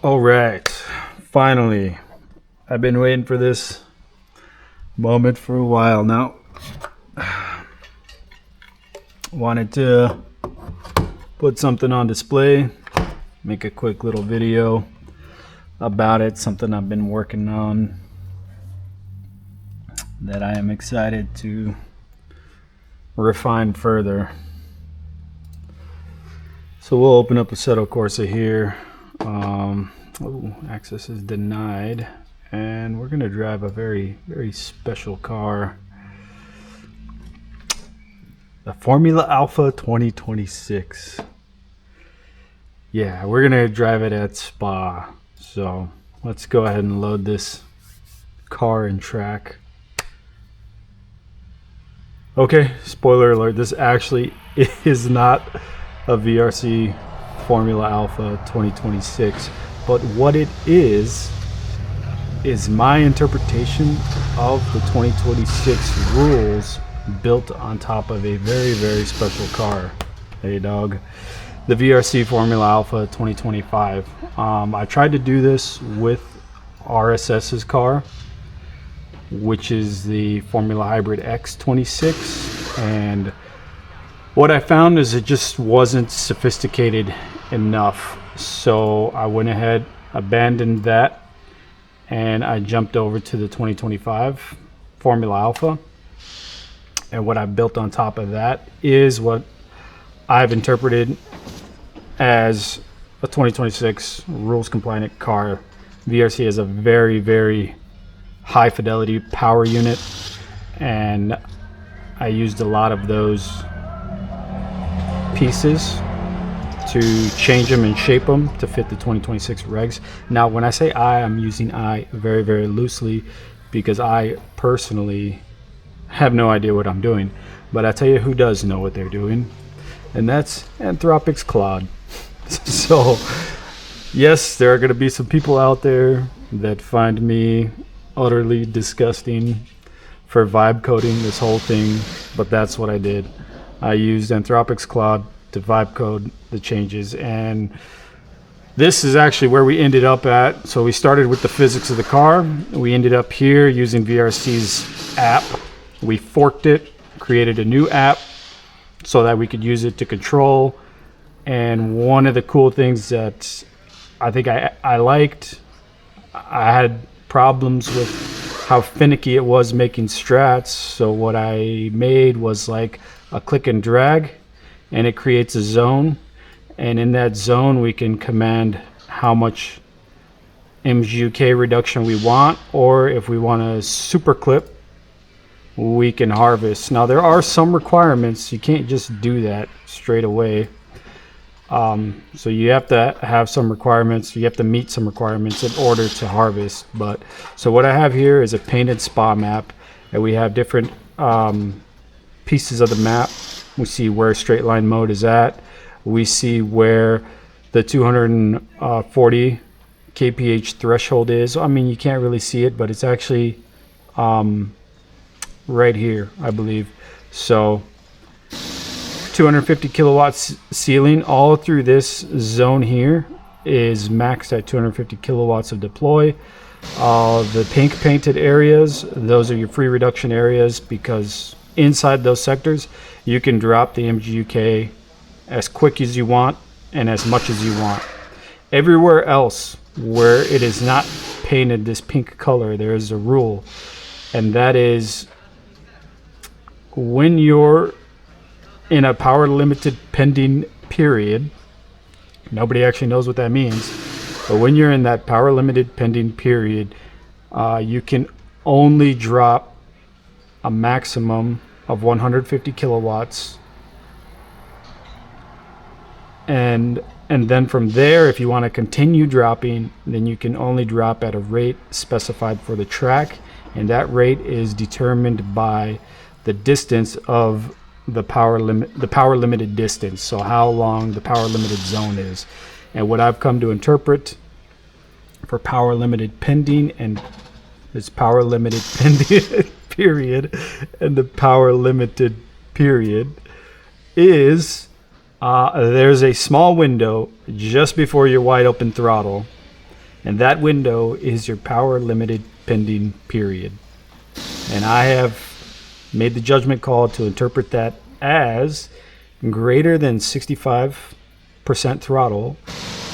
All right, finally. I've been waiting for this moment for a while now. Wanted to put something on display, make a quick little video about it, something I've been working on that I am excited to refine further. So we'll open up Assetto Corsa here. Access is denied, and we're gonna drive a very special car, the Formula Alpha 2026. Yeah, we're gonna drive it at Spa. So let's go ahead and load this car and track. Okay, spoiler alert, this actually is not a VRC Formula Alpha 2026, but what it is my interpretation of the 2026 rules built on top of a very special car. Hey dog. The VRC Formula Alpha 2025. I tried to do this with RSS's car, which is the Formula Hybrid X26, and what I found is it just wasn't sophisticated enough. So I went ahead, abandoned that, and I jumped over to the 2025 Formula Alpha. And what I built on top of that is what I've interpreted as a 2026 rules compliant car. VRC has a very high fidelity power unit, and I used a lot of those pieces to change them and shape them to fit the 2026 regs. Now when I say I'm using I very loosely, because I personally have no idea what I'm doing, but I tell you who does know what they're doing, and that's Anthropic's Claude. So yes, there are going to be some people out there that find me utterly disgusting for vibe coding this whole thing, but that's what I did. I used Anthropic's Claude to vibe code the changes, and this is actually where we ended up at. So we started with the physics of the car. We ended up here using VRC's app. We forked it, created a new app so that we could use it to control. And one of the cool things that I think I liked, I had problems with how finicky it was making strats. So what I made was like a click and drag, and it creates a zone, and in that zone we can command how much MGUK reduction we want, or if we want a super clip, we can harvest. Now there are some requirements, you can't just do that straight away. So you have to have some requirements, you have to meet some requirements in order to harvest. But so what I have here is a painted spa map, and we have different pieces of the map. We see where straight line mode is at. We see where the 240 kph threshold is. I mean, you can't really see it, but it's actually right here, I believe. So 250 kilowatts ceiling all through this zone here is maxed at 250 kilowatts of deploy. The pink painted areas, those are your free reduction areas, because inside those sectors you can drop the MGUK as quick as you want and as much as you want. Everywhere else where it is not painted this pink color, there is a rule, and that is when you're in a power limited pending period, nobody actually knows what that means, but when you're in that power limited pending period, you can only drop a maximum of 150 kilowatts, and then from there, if you want to continue dropping, then you can only drop at a rate specified for the track, and that rate is determined by the distance of the power limited distance, so how long the power limited zone is. And what I've come to interpret for power limited pending, and this power limited pending period and the power limited period, is there's a small window just before your wide open throttle and that window is your power limited pending period. And I have made the judgment call to interpret that as greater than 65% throttle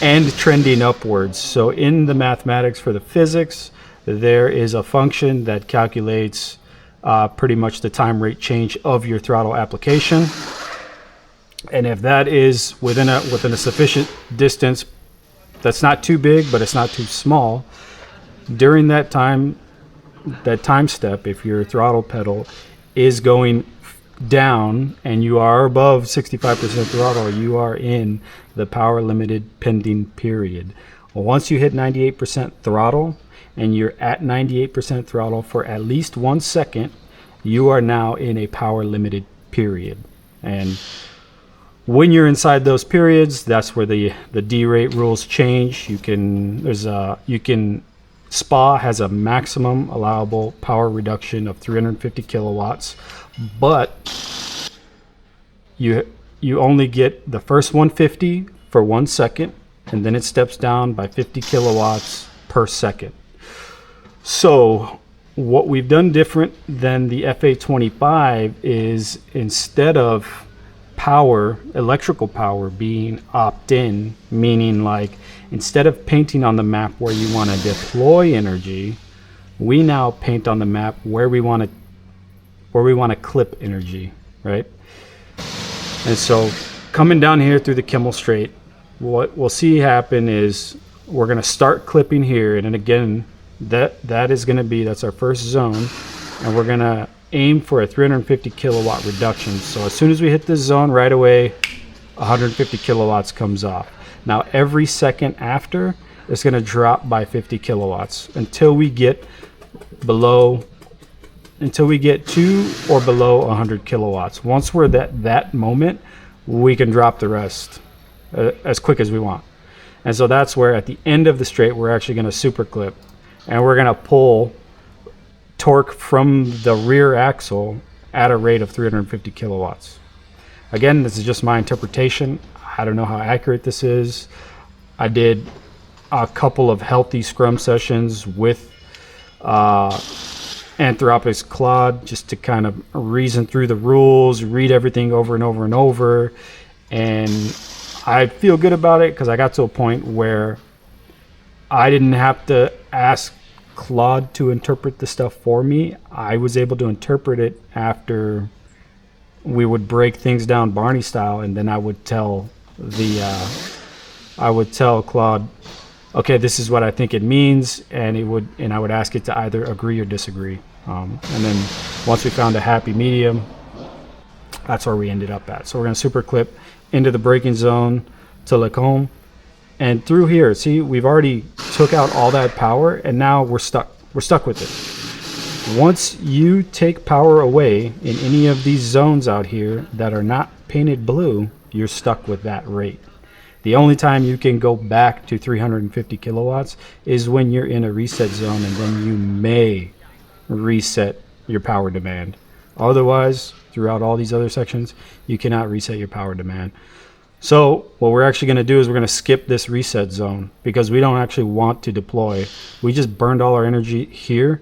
and trending upwards. So in the mathematics for the physics, there is a function that calculates pretty much the time rate change of your throttle application. And if that is within a sufficient distance, that's not too big, but it's not too small, during that time step, if your throttle pedal is going down and you are above 65% throttle, you are in the power limited pending period. Once you hit 98% throttle and you're at 98% throttle for at least 1 second, you are now in a power limited period. And when you're inside those periods, that's where the D-rate rules change. SPA has a maximum allowable power reduction of 350 kilowatts, but you only get the first 150 for 1 second, and then it steps down by 50 kilowatts per second. So what we've done different than the FA25 is, instead of electrical power being opt-in, meaning like instead of painting on the map where you want to deploy energy, we now paint on the map where we want to clip energy, right? And so coming down here through the Kimmel Strait, what we'll see happen is we're going to start clipping here, and then again that's our first zone, and we're going to aim for a 350 kilowatt reduction. So as soon as we hit this zone, right away 150 kilowatts comes off. Now every second after, it's going to drop by 50 kilowatts until we get to or below 100 kilowatts. Once we're at that moment, we can drop the rest as quick as we want. And so that's where at the end of the straight, we're actually going to super clip, and we're going to pull torque from the rear axle at a rate of 350 kilowatts. Again, this is just my interpretation. I don't know how accurate this is. I did a couple of healthy scrum sessions with Anthropic's Claude just to kind of reason through the rules, read everything over and over and over. And I feel good about it because I got to a point where I didn't have to ask Claude to interpret the stuff for me. I was able to interpret it after we would break things down Barney style, and then I would tell Claude, okay, this is what I think it means, and I would ask it to either agree or disagree. And then once we found a happy medium, that's where we ended up at. So we're going to super clip into the braking zone to Lacombe. And through here, see, we've already took out all that power, and now we're stuck with it. Once you take power away in any of these zones out here that are not painted blue, you're stuck with that rate. The only time you can go back to 350 kilowatts is when you're in a reset zone, and then you may reset your power demand. Otherwise, throughout all these other sections, you cannot reset your power demand. So what we're actually going to do is we're going to skip this reset zone because we don't actually want to deploy. We just burned all our energy here.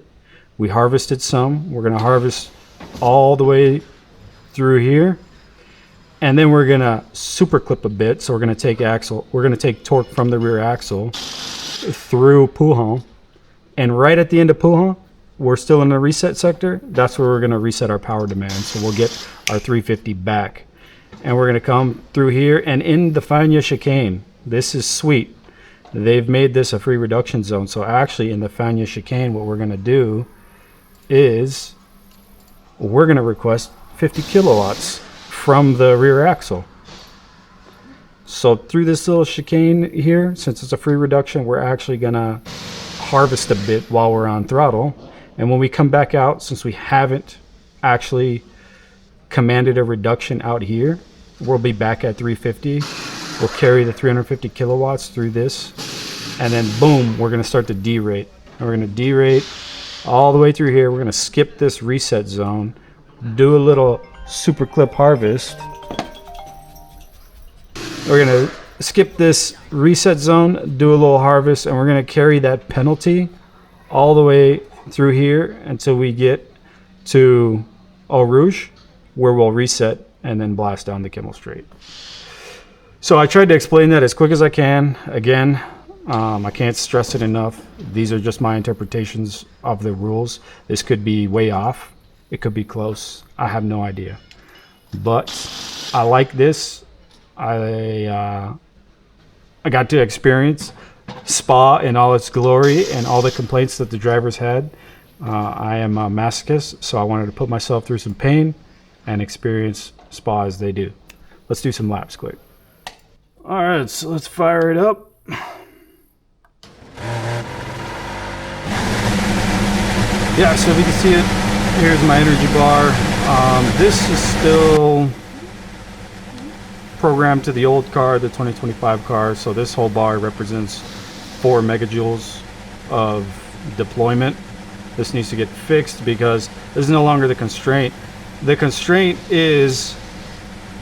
We harvested some. We're going to harvest all the way through here. And then we're going to super clip a bit. So we're going to take torque from the rear axle through Pouhon. And right at the end of Pouhon, we're still in the reset sector. That's where we're going to reset our power demand. So we'll get our 350 back. And we're going to come through here, and in the Fania chicane, this is sweet. They've made this a free reduction zone. So actually in the Fania chicane, what we're going to do is we're going to request 50 kilowatts from the rear axle. So through this little chicane here, since it's a free reduction, we're actually going to harvest a bit while we're on throttle. And when we come back out, since we haven't actually commanded a reduction out here, we'll be back at 350. We'll carry the 350 kilowatts through this, and then boom, we're going to start to derate. And we're going to derate all the way through here. We're going to skip this reset zone, do a little super clip harvest. We're going to skip this reset zone, do a little harvest, and we're going to carry that penalty all the way through here until we get to Eau Rouge, where we'll reset and then blast down the Kimmel Straight. So I tried to explain that as quick as I can. Again, I can't stress it enough. These are just my interpretations of the rules. This could be way off. It could be close. I have no idea. But I like this. I got to experience Spa in all its glory and all the complaints that the drivers had. I am a masochist, so I wanted to put myself through some pain and experience Spa as they do. Let's do some laps quick. All right, so let's fire it up. Yeah, so if you can see it, here's my energy bar. This is still programmed to the old car, the 2025 car. So this whole bar represents 4 megajoules of deployment. This needs to get fixed because this is no longer the constraint. The constraint is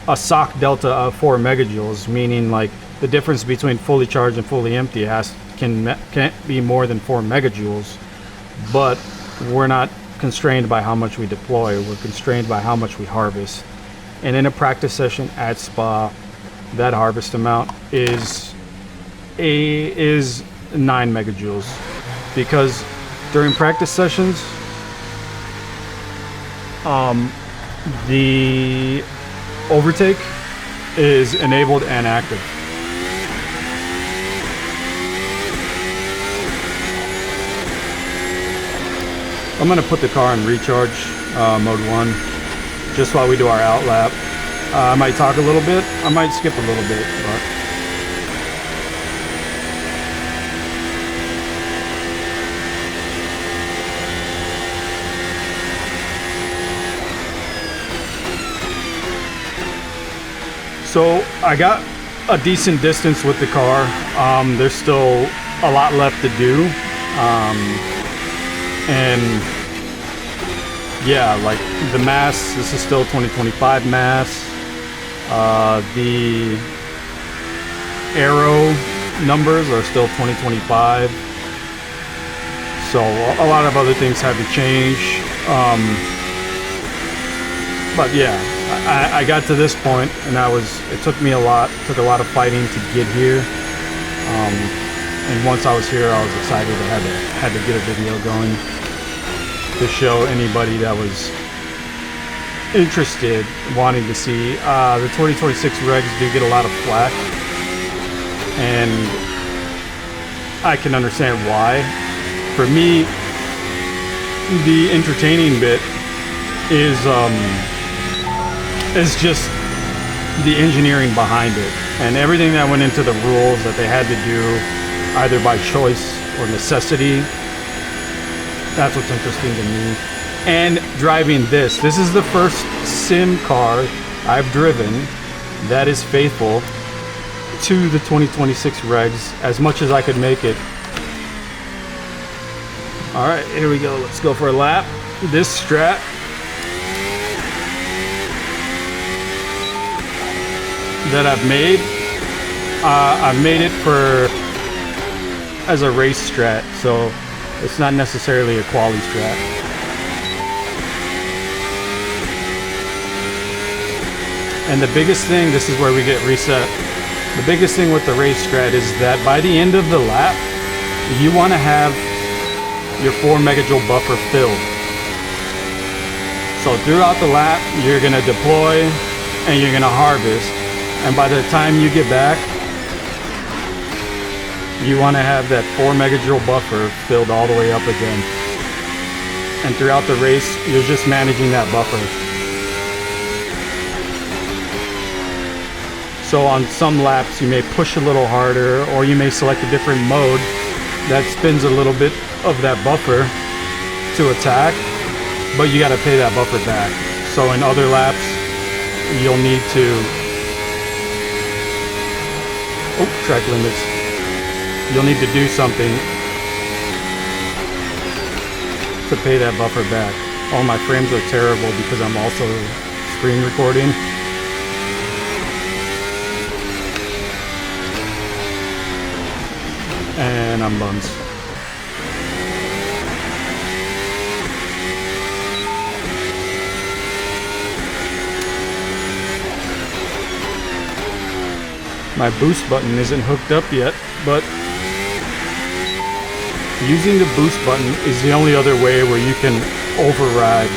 a sock delta of 4 megajoules, meaning like the difference between fully charged and fully empty can't be more than 4 megajoules. But we're not constrained by how much we deploy. We're constrained by how much we harvest. And in a practice session at Spa, that harvest amount is 9 megajoules, because during practice sessions, the overtake is enabled and active. I'm going to put the car in recharge mode 1 just while we do our out lap. I might talk a little bit. I might skip a little bit, but so I got a decent distance with the car. There's still a lot left to do. And yeah, like the mass, this is still 2025 mass. The aero numbers are still 2025. So a lot of other things had to change. But yeah, I got to this point, and it took me took a lot of fighting to get here. And once I was here, I was excited. I had to get a video going to show anybody that was interested, wanting to see. The 2026 regs do get a lot of flack, and I can understand why. For me, the entertaining bit is just the engineering behind it and everything that went into the rules that they had to do, either by choice or necessity. That's what's interesting to me. And driving this is the first sim car I've driven that is faithful to the 2026 regs as much as I could make it. All right, here we go. Let's go for a lap. This strat that I've made it as a race strat, so it's not necessarily a quali strat. And the biggest thing, this is where we get reset. The biggest thing with the race strat is that by the end of the lap, you want to have your 4 megajoule buffer filled. So throughout the lap, you're going to deploy and you're going to harvest. And by the time you get back, you want to have that 4 megajoule buffer filled all the way up again. And throughout the race, you're just managing that buffer. So on some laps, you may push a little harder, or you may select a different mode that spins a little bit of that buffer to attack, but you got to pay that buffer back. So in other laps, you'll need to... Oh, track limits. You'll need to do something to pay that buffer back. All my frames are terrible because I'm also screen recording. and I'm buns. My boost button isn't hooked up yet, but using the boost button is the only other way where you can override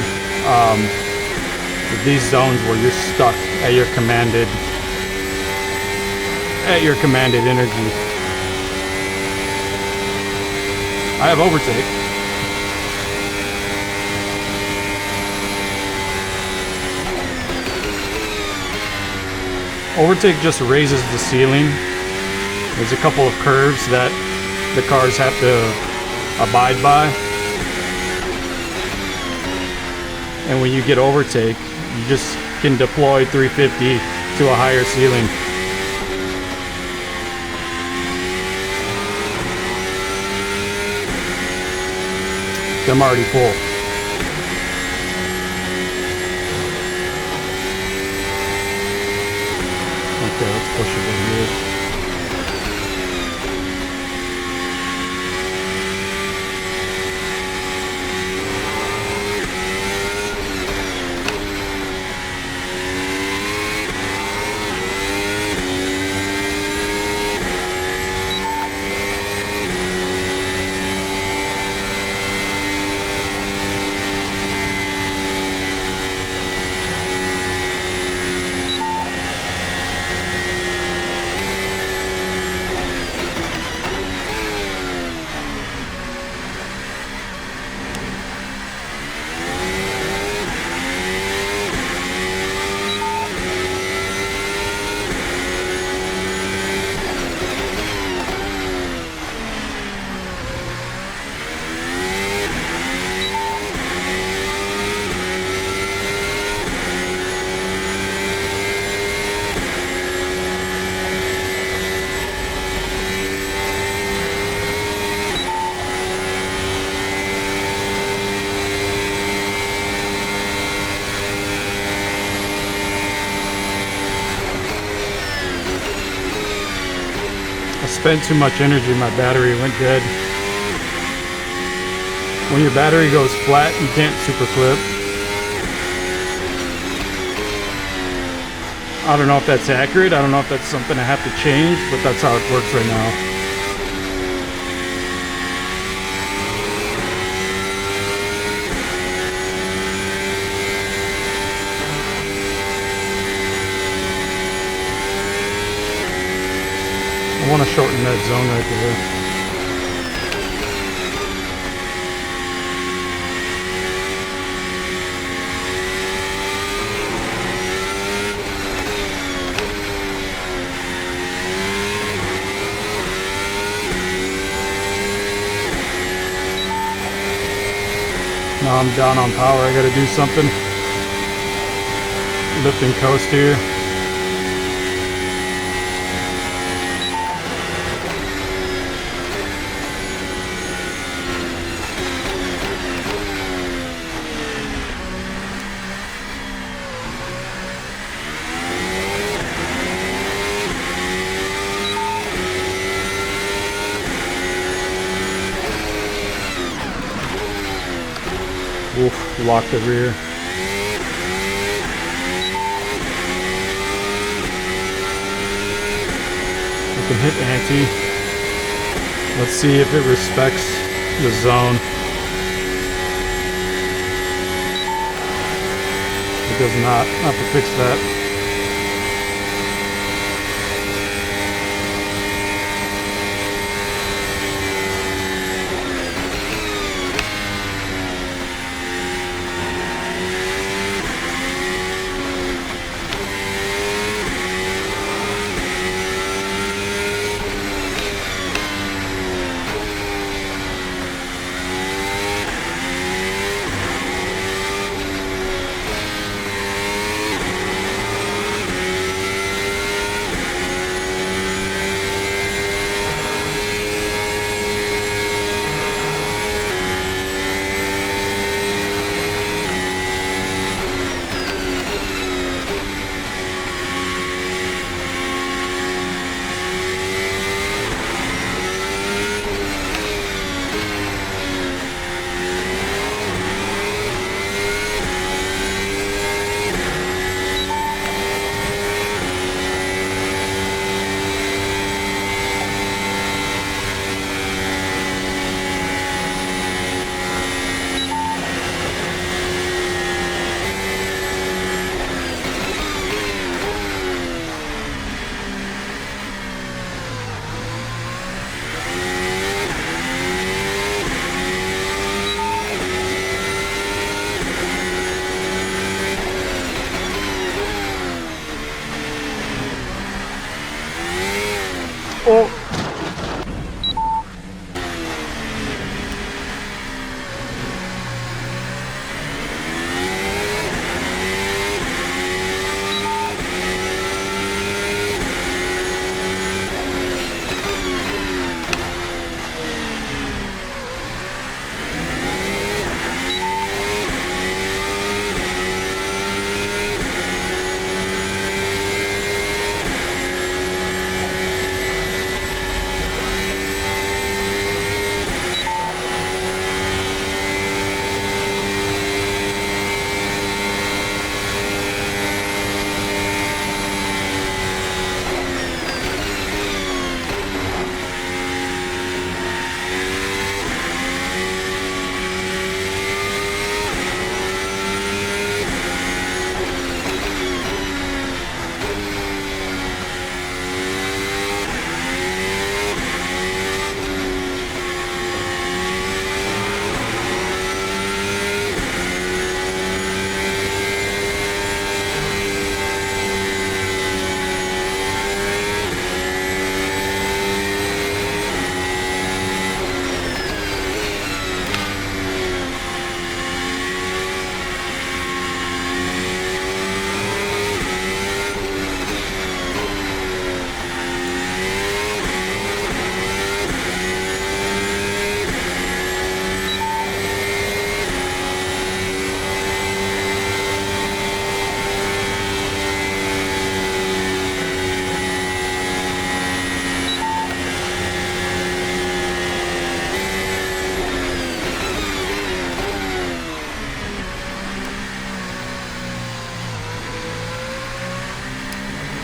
these zones where you're stuck at your commanded energy. I have overtake. Overtake just raises the ceiling. There's a couple of curves that the cars have to abide by. And when you get overtake, you just can deploy 350 to a higher ceiling. I'm already full. Okay, let's push it in here. Spent too much energy, my battery went dead. When your battery goes flat, you can't super clip. I don't know if that's accurate, I don't know if that's something I have to change, but that's how it works right now. I want to shorten that zone right there. Now I'm down on power, I gotta do something. Lift and coast here. Oof, lock the rear. We can hit anti. Let's see if it respects the zone. It does not. I have to fix that.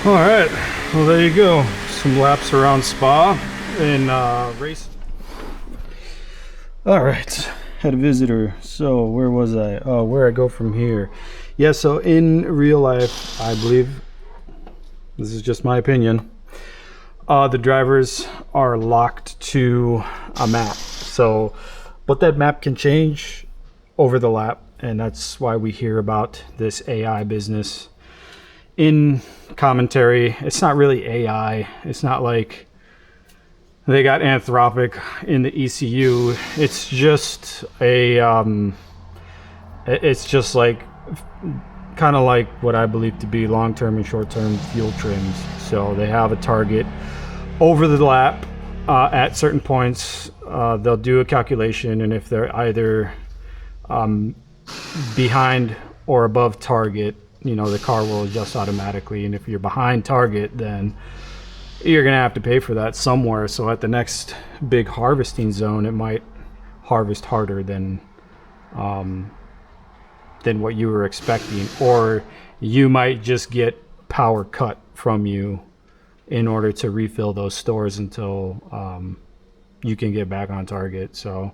All right, well there you go. Some laps around Spa and race. All right, had a visitor. So where was I? Oh, where I go from here? Yeah, so in real life, I believe, this is just my opinion, the drivers are locked to a map. So, but that map can change over the lap, and that's why we hear about this AI business in commentary. It's not really AI. It's not like they got Anthropic in the ECU. It's just a it's just like kind of like what I believe to be long-term and short-term fuel trims. So they have a target over the lap at certain points. They'll do a calculation, and if they're either behind or above target, you know, the car will adjust automatically. And if you're behind target, then you're gonna have to pay for that somewhere. So at the next big harvesting zone, it might harvest harder than what you were expecting, or you might just get power cut from you in order to refill those stores until you can get back on target. So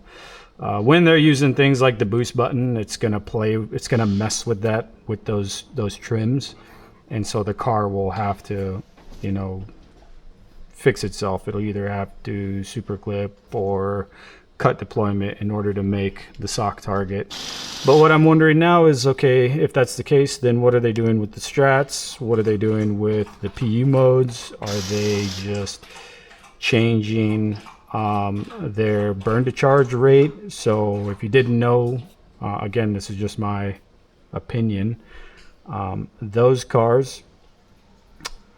when they're using things like the boost button, it's gonna mess with that, with those trims, and so the car will have to, you know, fix itself. It'll either have to super clip or cut deployment in order to make the sock target. But what I'm wondering now is, okay, if that's the case, then what are they doing with the strats? What are they doing with the PU modes? Are they just changing their burn to charge rate? So if you didn't know, again, this is just my opinion, those cars,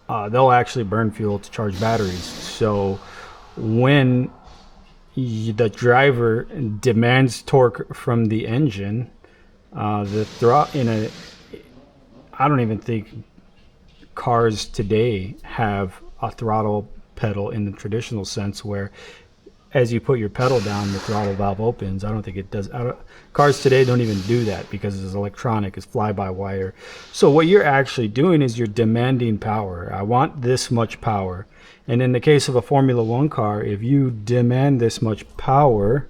they'll actually burn fuel to charge batteries. So when the driver demands torque from the engine, the throttle I don't even think cars today have a throttle pedal in the traditional sense, where as you put your pedal down, the throttle valve opens. I don't think it does. Cars today don't even do that because it's electronic, it's fly-by-wire. So what you're actually doing is you're demanding power. I want this much power. And in the case of a Formula One car, if you demand this much power,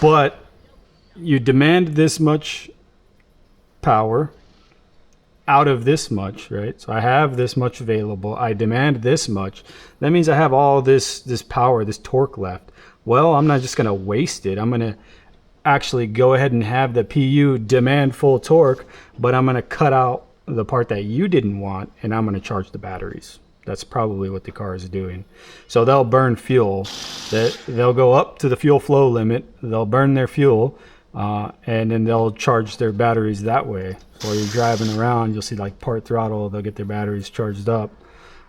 but you demand this much power out of this much, right? So I have this much available, I demand this much. That means I have all this power, this torque left. Well, I'm not just gonna waste it. I'm gonna actually go ahead and have the PU demand full torque, but I'm gonna cut out the part that you didn't want, and I'm gonna charge the batteries. That's probably what the car is doing. So they'll burn fuel. They'll go up to the fuel flow limit, they'll burn their fuel, and then they'll charge their batteries that way. So while you're driving around, you'll see like part throttle, they'll get their batteries charged up.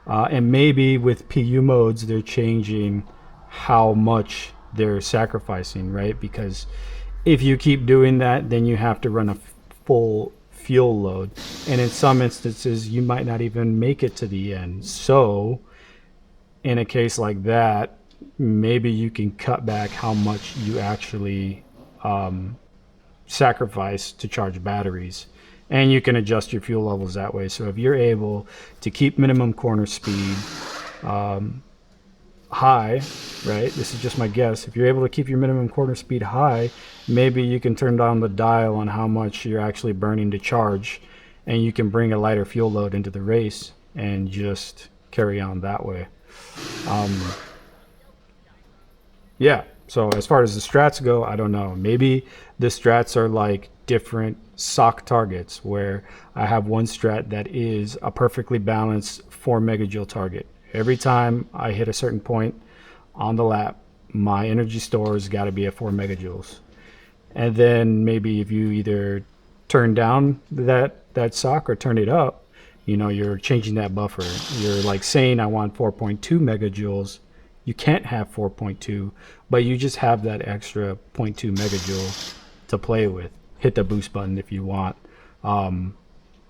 And maybe with PU modes, they're changing how much they're sacrificing, right? Because if you keep doing that, then you have to run a full fuel load. And in some instances, you might not even make it to the end. So in a case like that, maybe you can cut back how much you actually sacrifice to charge batteries, and you can adjust your fuel levels that way. So if you're able to keep minimum corner speed high, right, this is just my guess, if you're able to keep your minimum corner speed high, maybe you can turn down the dial on how much you're actually burning to charge, and you can bring a lighter fuel load into the race and just carry on that way. Yeah, so as far as the strats go, I don't know. Maybe the strats are like different sock targets, where I have one strat that is a perfectly balanced 4 megajoule target. Every time I hit a certain point on the lap, my energy store has got to be at 4 megajoules. And then maybe if you either turn down that sock or turn it up, you know, you're changing that buffer. You're like saying I want 4.2 megajoules. You can't have 4.2, but you just have that extra 0.2 megajoule to play with. Hit the boost button if you want. And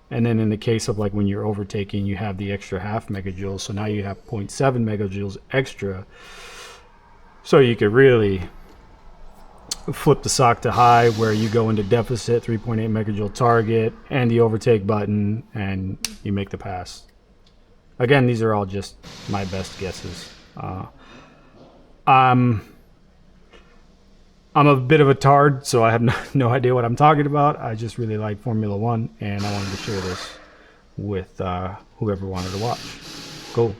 then in the case of like when you're overtaking, you have the extra half megajoule. So now you have 0.7 megajoules extra. So you could really flip the sock to high, where you go into deficit, 3.8 megajoule target, and the overtake button, and you make the pass. Again, these are all just my best guesses. I'm a bit of a tard, so I have no idea what I'm talking about. I just really like Formula One, and I wanted to share this with whoever wanted to watch. Cool.